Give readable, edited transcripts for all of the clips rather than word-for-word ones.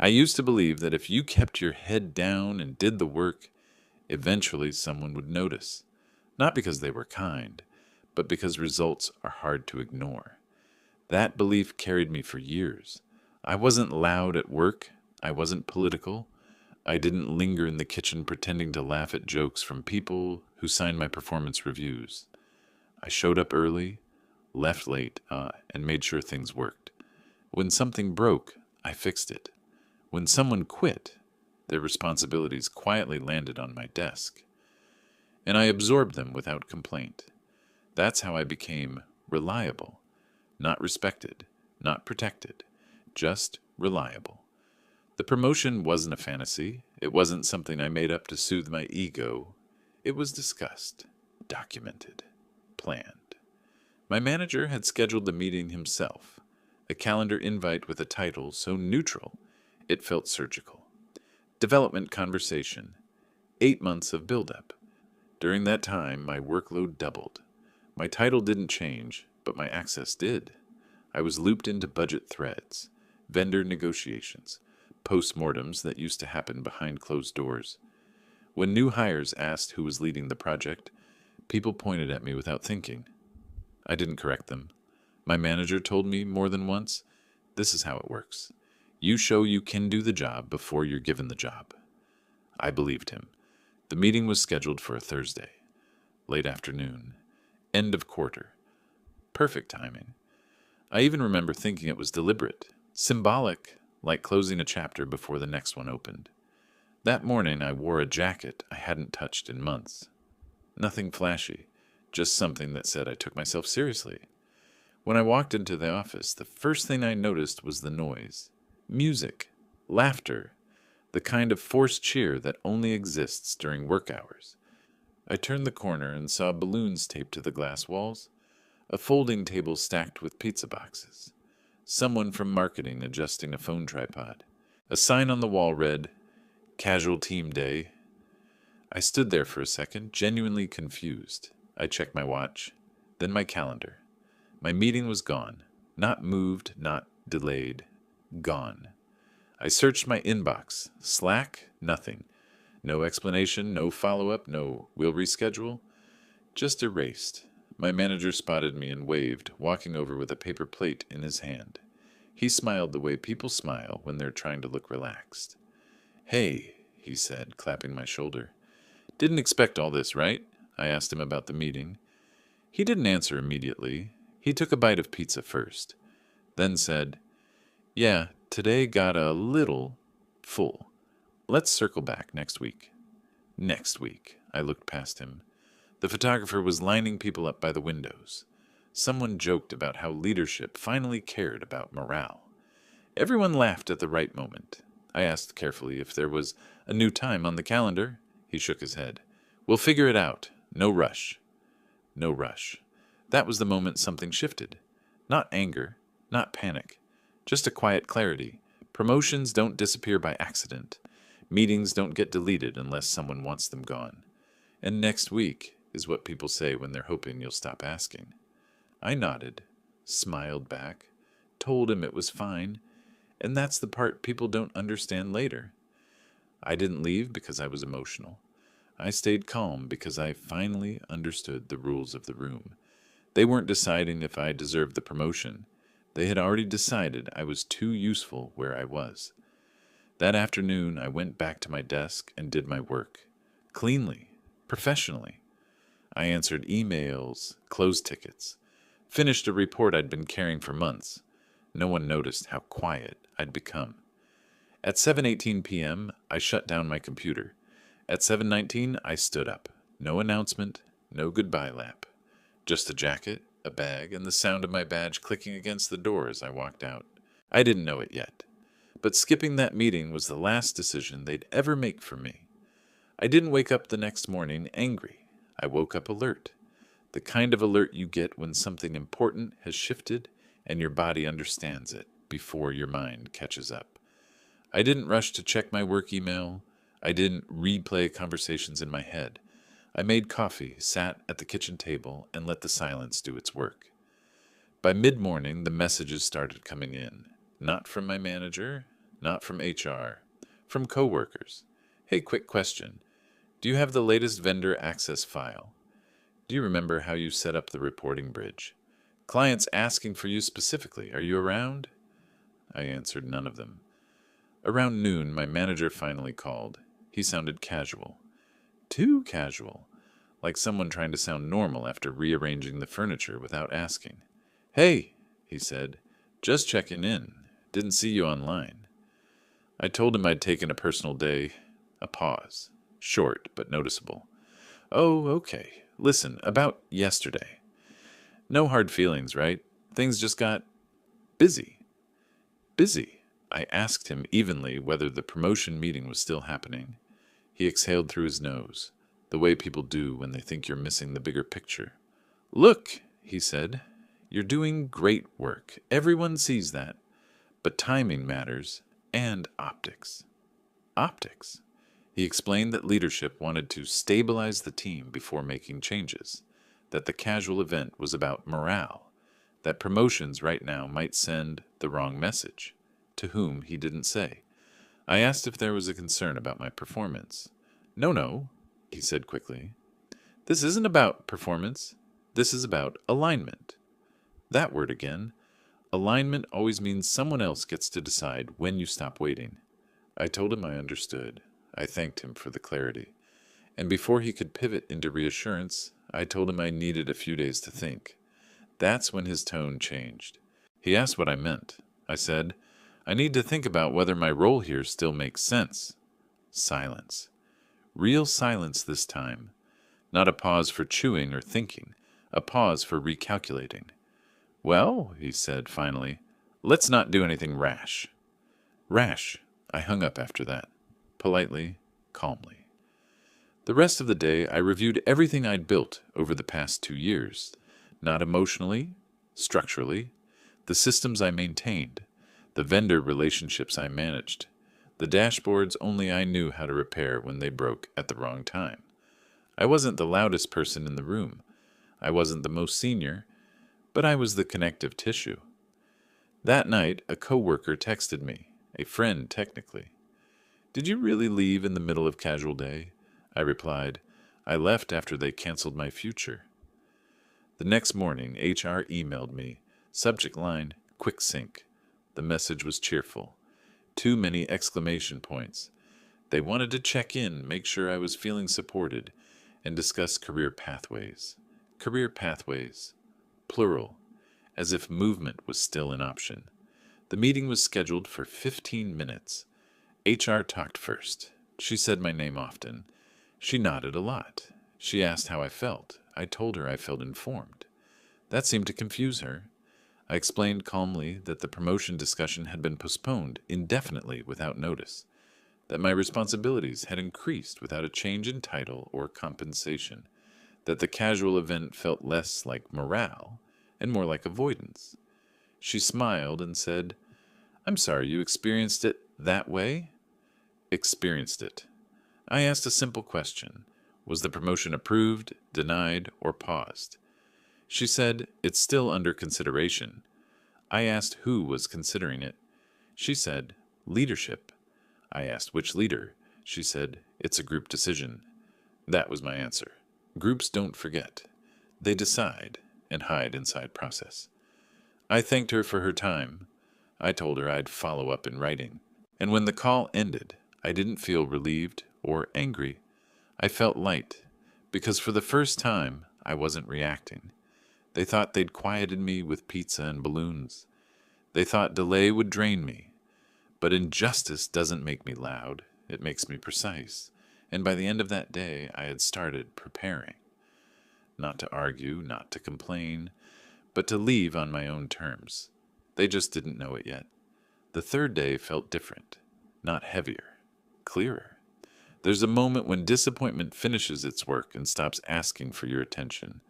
I used to believe that if you kept your head down and did the work, eventually someone would notice. Not because they were kind, but because results are hard to ignore. That belief carried me for years. I wasn't loud at work. I wasn't political. I didn't linger in the kitchen pretending to laugh at jokes from people who signed my performance reviews. I showed up early, left late, and made sure things worked. When something broke, I fixed it. When someone quit, their responsibilities quietly landed on my desk, and I absorbed them without complaint. That's how I became reliable, not respected, not protected, just reliable. The promotion wasn't a fantasy. It wasn't something I made up to soothe my ego. It was discussed, documented, planned. My manager had scheduled the meeting himself, a calendar invite with a title so neutral it felt surgical. Development conversation. 8 months of build-up. During that time, my workload doubled. My title didn't change, but my access did. I was looped into budget threads, vendor negotiations, post-mortems that used to happen behind closed doors. When new hires asked who was leading the project, people pointed at me without thinking. I didn't correct them. My manager told me more than once, this is how it works. You show you can do the job before you're given the job. I believed him. The meeting was scheduled for a Thursday. Late afternoon. End of quarter. Perfect timing. I even remember thinking it was deliberate, symbolic, like closing a chapter before the next one opened. That morning I wore a jacket I hadn't touched in months. Nothing flashy, just something that said I took myself seriously. When I walked into the office, the first thing I noticed was the noise. Music, laughter, the kind of forced cheer that only exists during work hours. I turned the corner and saw balloons taped to the glass walls, a folding table stacked with pizza boxes, someone from marketing adjusting a phone tripod. A sign on the wall read, Casual Team Day. I stood there for a second, genuinely confused. I checked my watch, then my calendar. My meeting was gone. Not moved, not delayed. Gone. I searched my inbox. Slack? Nothing. No explanation, no follow-up, no we'll reschedule. Just erased. My manager spotted me and waved, walking over with a paper plate in his hand. He smiled the way people smile when they're trying to look relaxed. Hey, he said, clapping my shoulder. Didn't expect all this, right? I asked him about the meeting. He didn't answer immediately. He took a bite of pizza first, then said, Yeah, today got a little full. Let's circle back next week. Next week. I looked past him. The photographer was lining people up by the windows. Someone joked about how leadership finally cared about morale. Everyone laughed at the right moment. I asked carefully if there was a new time on the calendar. He shook his head. We'll figure it out. No rush. No rush. That was the moment something shifted. Not anger, not panic, just a quiet clarity. Promotions don't disappear by accident. Meetings don't get deleted unless someone wants them gone. And next week is what people say when they're hoping you'll stop asking. I nodded, smiled back, told him it was fine, and that's the part people don't understand later. I didn't leave because I was emotional. I stayed calm because I finally understood the rules of the room. They weren't deciding if I deserved the promotion. They had already decided I was too useful where I was. That afternoon, I went back to my desk and did my work. Cleanly, professionally. I answered emails, closed tickets, finished a report I'd been carrying for months. No one noticed how quiet I'd become. At 7:18 p.m., I shut down my computer. At 7:19, I stood up. No announcement, no goodbye lap. Just a jacket, a bag, and the sound of my badge clicking against the door as I walked out. I didn't know it yet, but skipping that meeting was the last decision they'd ever make for me. I didn't wake up the next morning angry. I woke up alert. The kind of alert you get when something important has shifted and your body understands it before your mind catches up. I didn't rush to check my work email. I didn't replay conversations in my head. I made coffee, sat at the kitchen table, and let the silence do its work. By mid-morning, the messages started coming in. Not from my manager, Not from HR. From coworkers. Hey, quick question. Do you have the latest vendor access file? Do you remember how you set up the reporting bridge? Clients asking for you specifically. Are you around? I answered none of them. Around noon, my manager finally called. He sounded casual. Too casual. Like someone trying to sound normal after rearranging the furniture without asking. Hey, he said. Just checking in. Didn't see you online. I told him I'd taken a personal day. A pause. Short, but noticeable. Oh, okay. Listen, about yesterday. No hard feelings, right? Things just got busy. Busy. I asked him evenly whether the promotion meeting was still happening. He exhaled through his nose, the way people do when they think you're missing the bigger picture. Look, he said, you're doing great work. Everyone sees that. But timing matters, and optics. Optics. He explained that leadership wanted to stabilize the team before making changes, that the casual event was about morale, that promotions right now might send the wrong message, to whom he didn't say. I asked if there was a concern about my performance. No, he said quickly. This isn't about performance. This is about alignment. That word again. Alignment always means someone else gets to decide when you stop waiting. I told him I understood. I thanked him for the clarity. And before he could pivot into reassurance, I told him I needed a few days to think. That's when his tone changed. He asked what I meant. I said, I need to think about whether my role here still makes sense. Silence. Real silence this time. Not a pause for chewing or thinking. A pause for recalculating. Well, he said finally, let's not do anything rash. Rash. I hung up after that. Politely, calmly. The rest of the day, I reviewed everything I'd built over the past 2 years. Not emotionally, structurally, the systems I maintained, the vendor relationships I managed, the dashboards only I knew how to repair when they broke at the wrong time. I wasn't the loudest person in the room. I wasn't the most senior, but I was the connective tissue. That night, a coworker texted me, a friend technically. Did you really leave in the middle of casual day? I replied, I left after they canceled my future. The next morning, HR emailed me, subject line, quick sync. The message was cheerful. Too many exclamation points. They wanted to check in, make sure I was feeling supported, and discuss career pathways. Career pathways. Plural, as if movement was still an option. The meeting was scheduled for 15 minutes. HR talked first. She said my name often. She nodded a lot. She asked how I felt. I told her I felt informed. That seemed to confuse her. I explained calmly that the promotion discussion had been postponed indefinitely without notice, that my responsibilities had increased without a change in title or compensation, that the casual event felt less like morale and more like avoidance. She smiled and said, I'm sorry you experienced it that way? Experienced it. I asked a simple question. Was the promotion approved, denied, or paused? She said, it's still under consideration. I asked who was considering it. She said, leadership. I asked which leader. She said, it's a group decision. That was my answer. Groups don't forget. They decide and hide inside process. I thanked her for her time. I told her I'd follow up in writing. And when the call ended, I didn't feel relieved or angry. I felt light, because for the first time, I wasn't reacting. They thought they'd quieted me with pizza and balloons. They thought delay would drain me. But injustice doesn't make me loud. It makes me precise. And by the end of that day, I had started preparing. Not to argue, not to complain, but to leave on my own terms. They just didn't know it yet. The third day felt different, not heavier, clearer. There's a moment when disappointment finishes its work and stops asking for your attention.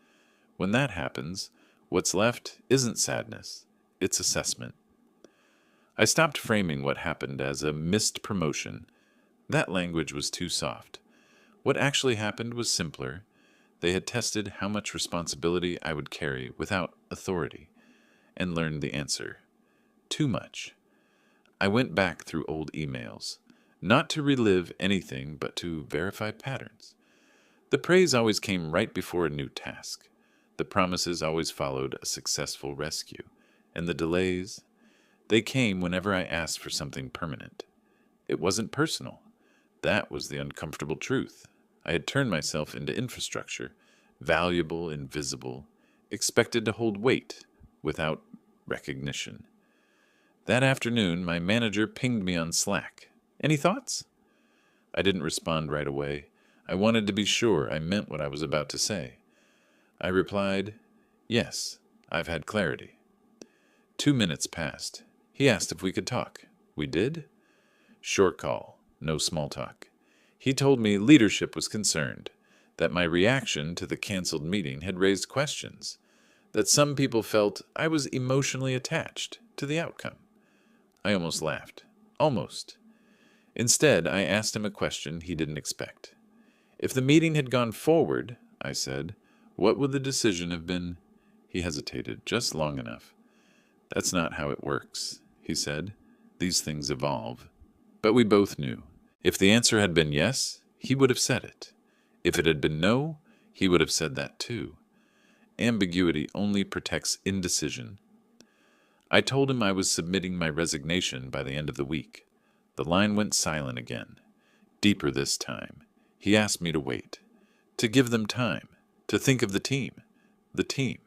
When that happens, what's left isn't sadness, it's assessment. I stopped framing what happened as a missed promotion. That language was too soft. What actually happened was simpler. They had tested how much responsibility I would carry without authority, and learned the answer. Too much. I went back through old emails, not to relive anything but to verify patterns. The praise always came right before a new task. The promises always followed a successful rescue. And the delays, they came whenever I asked for something permanent. It wasn't personal. That was the uncomfortable truth. I had turned myself into infrastructure, valuable, invisible, expected to hold weight without recognition. That afternoon, my manager pinged me on Slack. Any thoughts? I didn't respond right away. I wanted to be sure I meant what I was about to say. I replied, "Yes, I've had clarity." 2 minutes passed. He asked if we could talk. We did? Short call, no small talk. He told me leadership was concerned, that my reaction to the canceled meeting had raised questions, that some people felt I was emotionally attached to the outcome. I almost laughed. Almost. Instead, I asked him a question he didn't expect. If the meeting had gone forward, I said, what would the decision have been? He hesitated just long enough. That's not how it works, he said. These things evolve. But we both knew. If the answer had been yes, he would have said it. If it had been no, he would have said that too. Ambiguity only protects indecision. I told him I was submitting my resignation by the end of the week. The line went silent again. Deeper this time. He asked me to wait. To give them time. To think of the team. The team.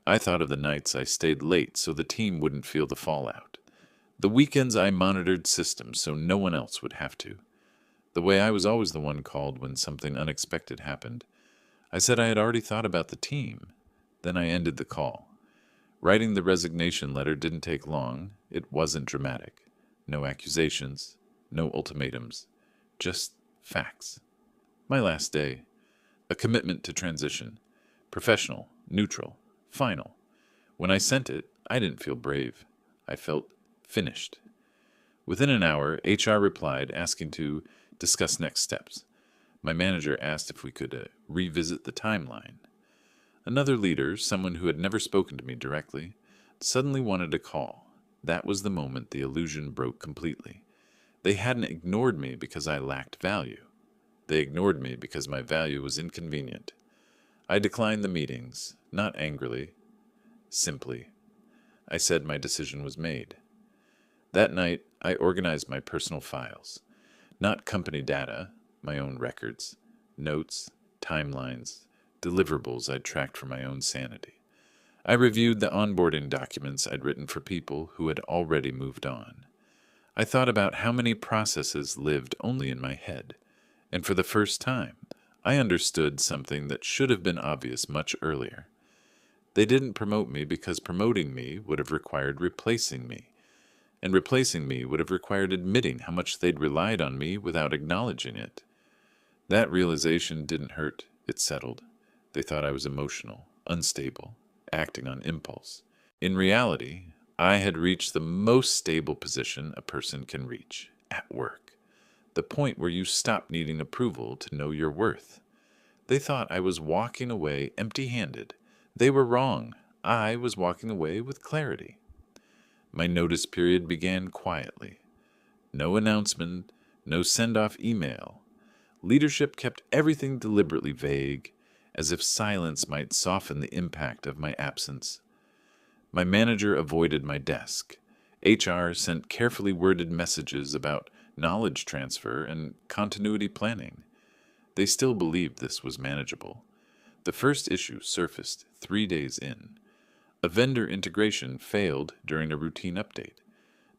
I thought of the nights I stayed late so the team wouldn't feel the fallout. The weekends I monitored systems so no one else would have to. The way I was always the one called when something unexpected happened. I said I had already thought about the team. Then I ended the call. Writing the resignation letter didn't take long. It wasn't dramatic. No accusations. No ultimatums. Just facts. My last day. A commitment to transition. Professional. Neutral. Final. When I sent it, I didn't feel brave. I felt finished. Within an hour, HR replied asking to discuss next steps. My manager asked if we could revisit the timeline. Another leader, someone who had never spoken to me directly, suddenly wanted a call. That was the moment the illusion broke completely. They hadn't ignored me because I lacked value. They ignored me because my value was inconvenient. I declined the meetings, not angrily, simply. I said my decision was made. That night, I organized my personal files. Not company data, my own records, notes, timelines, deliverables I'd tracked for my own sanity. I reviewed the onboarding documents I'd written for people who had already moved on. I thought about how many processes lived only in my head, and for the first time, I understood something that should have been obvious much earlier. They didn't promote me because promoting me would have required replacing me, and replacing me would have required admitting how much they'd relied on me without acknowledging it. That realization didn't hurt, it settled. They thought I was emotional, unstable, acting on impulse. In reality, I had reached the most stable position a person can reach, at work. The point where you stop needing approval to know your worth. They thought I was walking away empty-handed. They were wrong. I was walking away with clarity. My notice period began quietly. No announcement, no send-off email. Leadership kept everything deliberately vague, as if silence might soften the impact of my absence. My manager avoided my desk. HR sent carefully worded messages about knowledge transfer and continuity planning. They still believed this was manageable. The first issue surfaced 3 days in. A vendor integration failed during a routine update.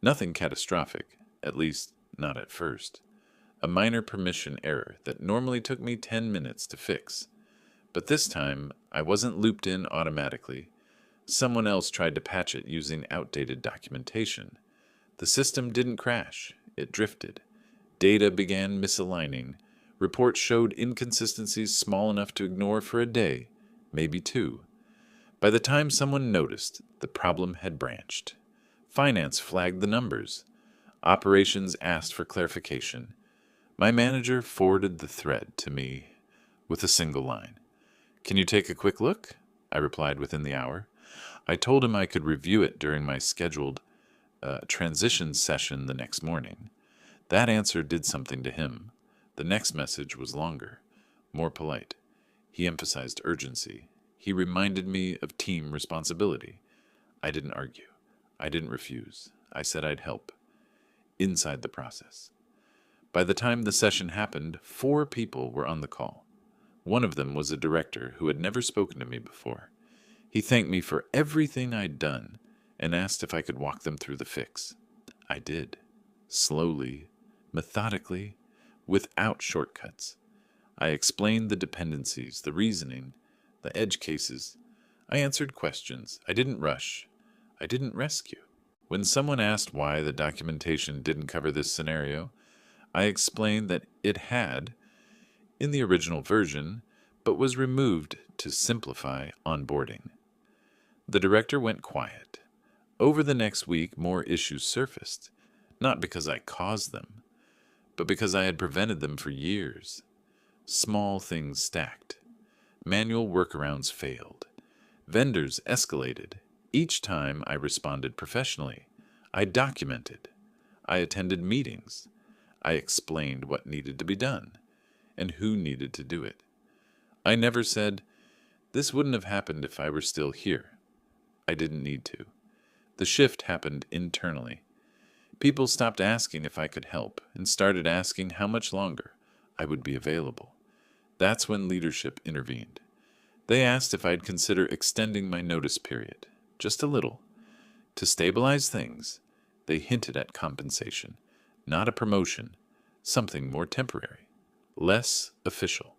Nothing catastrophic, at least not at first. A minor permission error that normally took me 10 minutes to fix. But this time, I wasn't looped in automatically. Someone else tried to patch it using outdated documentation. The system didn't crash. It drifted. Data began misaligning. Reports showed inconsistencies small enough to ignore for a day, maybe 2. By the time someone noticed, the problem had branched. Finance flagged the numbers. Operations asked for clarification. My manager forwarded the thread to me with a single line. "Can you take a quick look?" I replied within the hour. I told him I could review it during my scheduled transition session the next morning. That answer did something to him. The next message was longer, more polite. He emphasized urgency. He reminded me of team responsibility. I didn't argue. I didn't refuse. I said I'd help. Inside the process. By the time the session happened, 4 people were on the call. One of them was a director who had never spoken to me before. He thanked me for everything I'd done and asked if I could walk them through the fix. I did. Slowly, methodically, without shortcuts. I explained the dependencies, the reasoning, the edge cases. I answered questions. I didn't rush. I didn't rescue. When someone asked why the documentation didn't cover this scenario, I explained that it had, in the original version, but was removed to simplify onboarding. The director went quiet. Over the next week, more issues surfaced, not because I caused them, but because I had prevented them for years. Small things stacked. Manual workarounds failed. Vendors escalated. Each time I responded professionally. I documented. I attended meetings. I explained what needed to be done and who needed to do it. I never said, "This wouldn't have happened if I were still here." I didn't need to. The shift happened internally. People stopped asking if I could help and started asking how much longer I would be available. That's when leadership intervened. They asked if I'd consider extending my notice period, just a little. To stabilize things, they hinted at compensation, not a promotion, something more temporary, less official,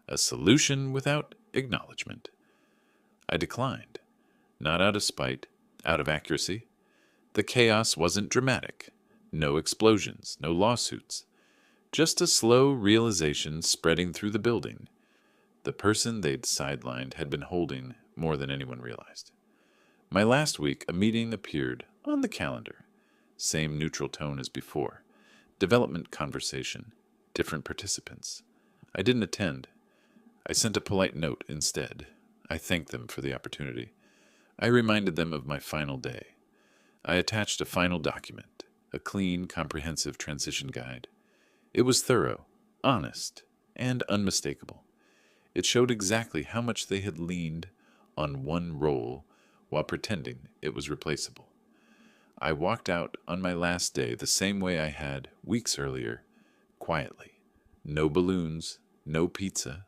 a solution without acknowledgement. I declined, not out of spite, out of accuracy. The chaos wasn't dramatic. No explosions, no lawsuits. Just a slow realization spreading through the building. The person they'd sidelined had been holding more than anyone realized. My last week, a meeting appeared on the calendar. Same neutral tone as before. Development conversation. Different participants. I didn't attend. I sent a polite note instead. I thanked them for the opportunity. I reminded them of my final day. I attached a final document, a clean, comprehensive transition guide. It was thorough, honest, and unmistakable. It showed exactly how much they had leaned on one role while pretending it was replaceable. I walked out on my last day the same way I had weeks earlier, quietly. No balloons, no pizza,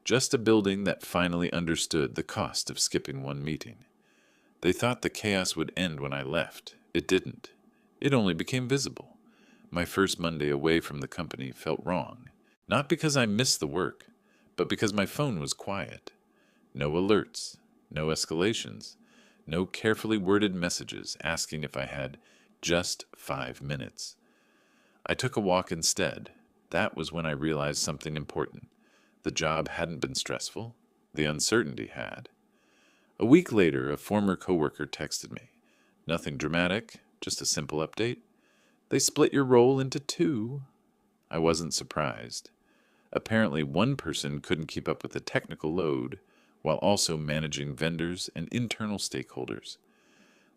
just a building that finally understood the cost of skipping one meeting. They thought the chaos would end when I left. It didn't. It only became visible. My first Monday away from the company felt wrong, not because I missed the work, but because my phone was quiet. No alerts, no escalations, no carefully worded messages asking if I had just 5 minutes. I took a walk instead. That was when I realized something important. The job hadn't been stressful. The uncertainty had. A week later, a former coworker texted me. Nothing dramatic, just a simple update. They split your role into 2. I wasn't surprised. Apparently, one person couldn't keep up with the technical load while also managing vendors and internal stakeholders.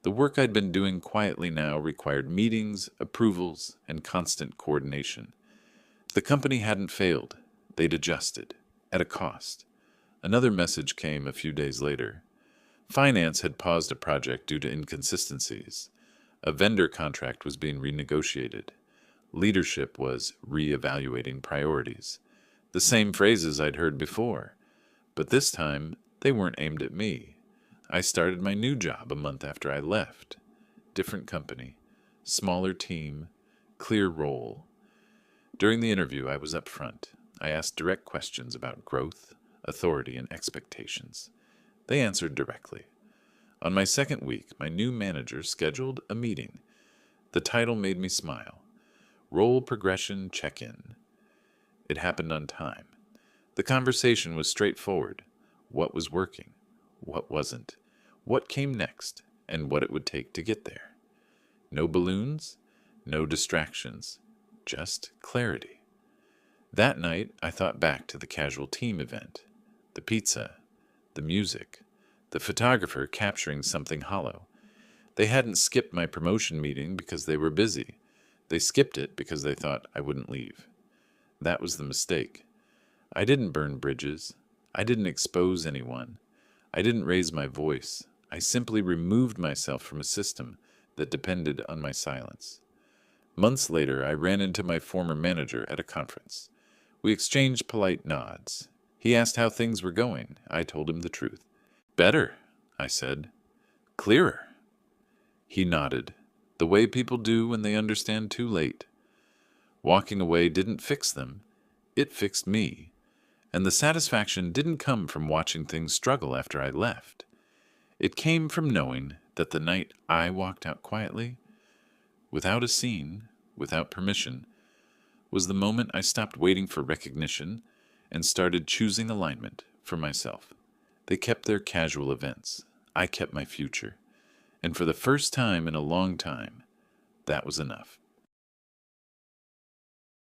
The work I'd been doing quietly now required meetings, approvals, and constant coordination. The company hadn't failed. They'd adjusted, at a cost. Another message came a few days later. Finance had paused a project due to inconsistencies. A vendor contract was being renegotiated. Leadership was re-evaluating priorities. The same phrases I'd heard before. But this time, they weren't aimed at me. I started my new job a month after I left. Different company, smaller team, clear role. During the interview, I was up front. I asked direct questions about growth, authority, and expectations. They answered directly. On my second week, my new manager scheduled a meeting. The title made me smile. Role progression check-in. It happened on time. The conversation was straightforward. What was working? What wasn't? What came next? And what it would take to get there. No balloons, no distractions, just clarity. That night, I thought back to the casual team event, the pizza, the music, the photographer capturing something hollow. They hadn't skipped my promotion meeting because they were busy. They skipped it because they thought I wouldn't leave. That was the mistake. I didn't burn bridges. I didn't expose anyone. I didn't raise my voice. I simply removed myself from a system that depended on my silence. Months later, I ran into my former manager at a conference. We exchanged polite nods. He asked how things were going. I told him the truth. Better, I said. Clearer. He nodded, the way people do when they understand too late. Walking away didn't fix them. It fixed me. And the satisfaction didn't come from watching things struggle after I left. It came from knowing that the night I walked out quietly, without a scene, without permission, was the moment I stopped waiting for recognition and started choosing alignment for myself. They kept their casual events. I kept my future. And for the first time in a long time, that was enough.